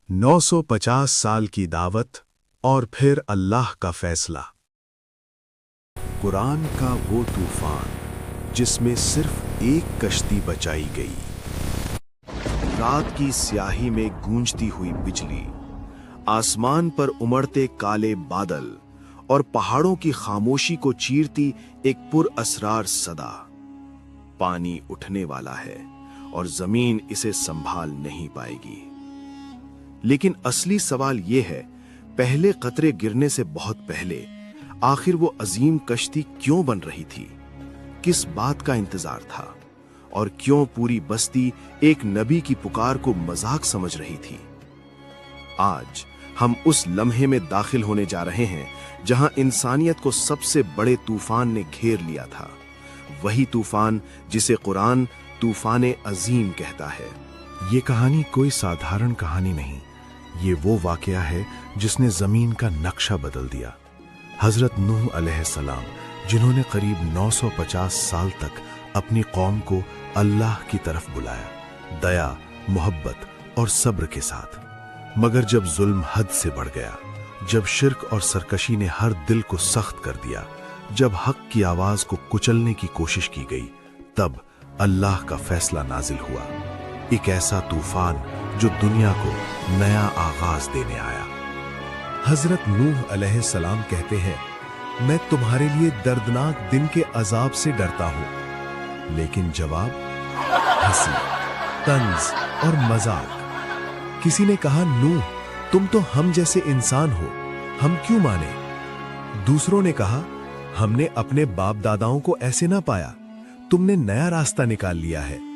950 साल की दावत और फिर अल्लाह का फैसला। कुरान का वो तूफान जिसमें सिर्फ एक कश्ती बचाई गई। रात की स्याही में गूंजती हुई बिजली, आसमान पर उमड़ते काले बादल और पहाड़ों की खामोशी को चीरती एक पुरअसरार सदा। पानी उठने वाला है और जमीन इसे संभाल नहीं पाएगी। लेकिन असली सवाल यह है, पहले कतरे गिरने से बहुत पहले आखिर वो अजीम कश्ती क्यों बन रही थी? किस बात का इंतजार था? और क्यों पूरी बस्ती एक नबी की पुकार को मजाक समझ रही थी? आज हम उस लम्हे में दाखिल होने जा रहे हैं जहां इंसानियत को सबसे बड़े तूफान ने घेर लिया था। वही तूफान जिसे कुरान तूफान अजीम कहता है। ये कहानी कोई साधारण कहानी नहीं, ये वो वाकया है जिसने जमीन का नक्शा बदल दिया। हजरत नूह अलैहिस्सलाम, जिन्होंने करीब 950 साल तक अपनी कौम को अल्लाह की तरफ बुलाया, दया, मोहब्बत और सब्र के साथ। मगर जब जुल्म हद से बढ़ गया, जब शिर्क और सरकशी ने हर दिल को सख्त कर दिया, जब हक की आवाज को कुचलने की कोशिश की गई, तब अल्लाह का फैसला नाजिल हुआ। एक ऐसा तूफान जो दुनिया को नया आगाज देने आया। हजरत नूह अलैहिस्सलाम कहते हैं, मैं तुम्हारे लिए दर्दनाक दिन के अजाब से डरता हूं। लेकिन जवाब हंसी, तंज और मजाक। किसी ने कहा, नूह, तुम तो हम जैसे इंसान हो, हम क्यों माने? दूसरों ने कहा, हमने अपने बाप दादाओं को ऐसे ना पाया, तुमने नया रास्ता निकाल लिया है।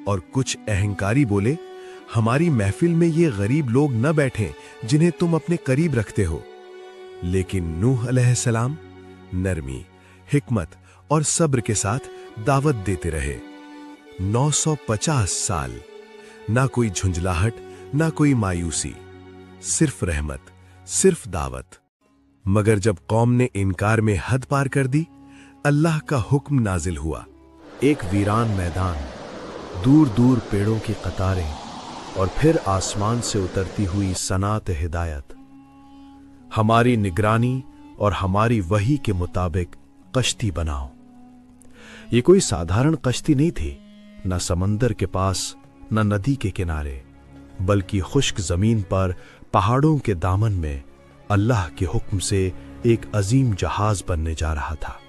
और कुछ अहंकारी बोले, हमारी महफिल में ये गरीब लोग न बैठें जिन्हें तुम अपने करीब रखते हो। लेकिन नूह अलैहिस्सलाम नरमी, हिकमत और सब्र के साथ दावत देते रहे। 950 साल, ना कोई झुंझलाहट, ना कोई मायूसी, सिर्फ रहमत, सिर्फ दावत। मगर जब कौम ने इनकार में हद पार कर दी, अल्लाह का हुक्म नाजिल हुआ। एक वीरान मैदान, दूर दूर पेड़ों की कतारें और फिर आसमान से उतरती हुई सनात हिदायत। हमारी निगरानी और हमारी वही के मुताबिक कश्ती बनाओ। ये कोई साधारण कश्ती नहीं थी, न समंदर के पास, न नदी के किनारे, बल्कि खुश्क जमीन पर पहाड़ों के दामन में अल्लाह के हुक्म से एक अजीम जहाज बनने जा रहा था।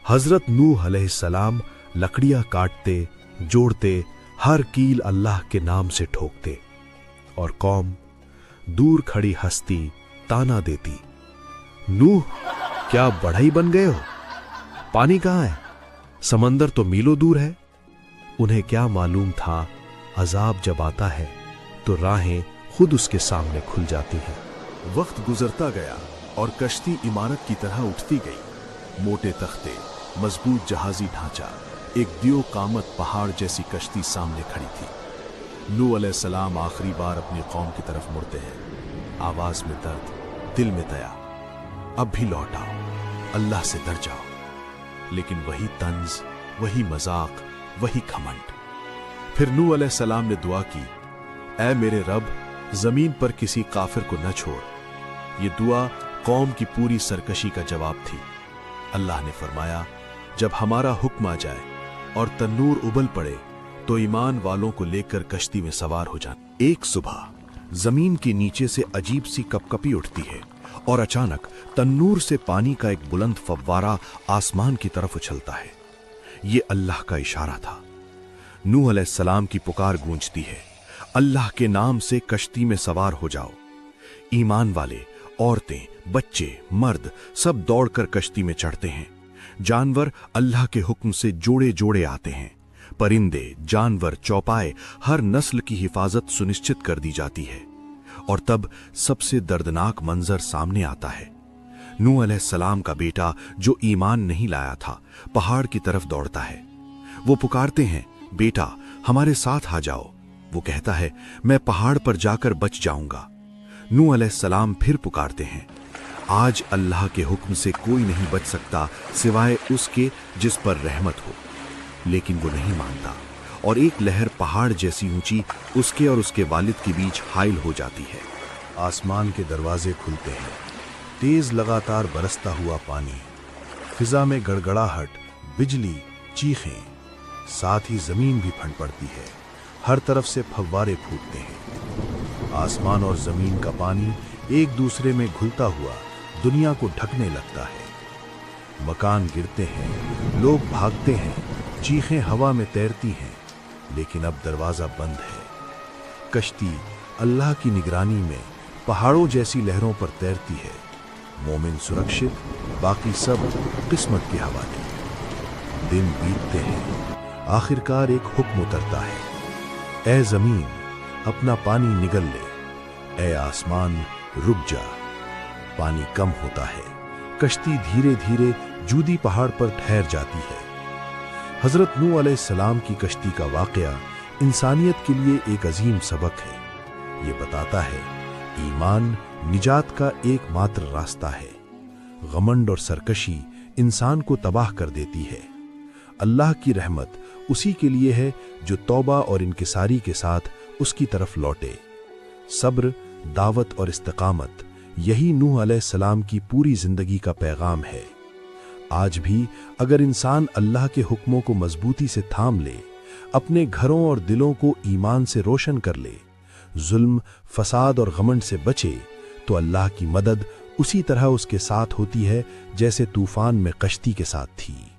हजरत नूह अलैहिस्सलाम लकड़ियां काटते, जोड़ते, हर कील अल्लाह के नाम से ठोकते, और कौम दूर खड़ी हस्ती ताना देती, नूह, क्या बढ़ई बन गए हो? पानी कहां है? समंदर तो मीलों दूर है। उन्हें क्या मालूम था, अजाब जब आता है तो राहें खुद उसके सामने खुल जाती हैं। वक्त गुजरता गया और कश्ती इमारत की तरह उठती गई। मोटे तख्ते, मजबूत जहाजी ढांचा, एक दियो कामत पहाड़ जैसी कश्ती सामने खड़ी थी। नूह अलैहिस्सलाम आखिरी बार अपनी कौम की तरफ मुड़ते हैं। आवाज में दर्द, दिल में दया। अब भी लौट आओ, अल्लाह से डर जाओ। लेकिन वही तंज, वही मजाक, वही घमंड। फिर नूह अलैहिस्सलाम ने दुआ की, ऐ मेरे रब, जमीन पर किसी काफिर को न छोड़। ये दुआ कौम की पूरी सरकशी का जवाब थी। अल्लाह ने फरमाया, जब हमारा हुक्म आ जाए और तन्नूर उबल पड़े तो ईमान वालों को लेकर कश्ती में सवार हो जाना। एक सुबह जमीन के नीचे से अजीब सी कपकपी उठती है और अचानक तन्नूर से पानी का एक बुलंद फव्वारा आसमान की तरफ उछलता है। ये अल्लाह का इशारा था। नूह अलैहिस्सलाम की पुकार गूंजती है, अल्लाह के नाम से कश्ती में सवार हो जाओ। ईमान वाले, औरतें, बच्चे, मर्द सब दौड़कर कश्ती में चढ़ते हैं। जानवर अल्लाह के हुक्म से जोड़े जोड़े आते हैं। परिंदे, जानवर, चौपाए, हर नस्ल की हिफाजत सुनिश्चित कर दी जाती है। और तब सबसे दर्दनाक मंजर सामने आता है। नूह अलैहिस्सलाम का बेटा, जो ईमान नहीं लाया था, पहाड़ की तरफ दौड़ता है। वो पुकारते हैं, बेटा हमारे साथ आ जाओ। वो कहता है, मैं पहाड़ पर जाकर बच जाऊंगा। नूह अलैहिस्सलाम फिर पुकारते हैं, आज अल्लाह के हुक्म से कोई नहीं बच सकता सिवाय उसके जिस पर रहमत हो। लेकिन वो नहीं मानता और एक लहर पहाड़ जैसी ऊंची उसके और उसके वालिद के बीच हाइल हो जाती है। आसमान के दरवाजे खुलते हैं, तेज लगातार बरसता हुआ पानी, फिजा में गड़गड़ाहट, बिजली, चीखें, साथ ही जमीन भी फट पड़ती है। हर तरफ से फव्वारे फूटते हैं। आसमान और जमीन का पानी एक दूसरे में घुलता हुआ दुनिया को ढकने लगता है। मकान गिरते हैं, लोग भागते हैं, चीखें हवा में तैरती हैं, लेकिन अब दरवाजा बंद है। कश्ती अल्लाह की निगरानी में पहाड़ों जैसी लहरों पर तैरती है। मोमिन सुरक्षित, बाकी सब किस्मत के हवाले। दिन बीतते हैं, आखिरकार एक हुक्म उतरता है, ऐ जमीन अपना पानी निगल ले, ऐ आसमान रुक जा। पानी कम होता है, कश्ती धीरे धीरे जूदी पहाड़ पर ठहर जाती है। हजरत नूह अलैहिस्सलाम की कश्ती का वाकया इंसानियत के लिए एक अजीम सबक है। ये बताता है ईमान निजात का एकमात्र रास्ता है। घमंड और सरकशी इंसान को तबाह कर देती है। अल्लाह की रहमत उसी के लिए है जो तौबा और इनकिसारी के साथ उसकी तरफ लौटे। सब्र, दावत और इस्तिकामत, यही नूह अलैहिस्सलाम की पूरी जिंदगी का पैगाम है। आज भी अगर इंसान अल्लाह के हुक्मों को मजबूती से थाम ले, अपने घरों और दिलों को ईमान से रोशन कर ले, जुल्म, फसाद और घमंड से बचे, तो अल्लाह की मदद उसी तरह उसके साथ होती है जैसे तूफान में कश्ती के साथ थी।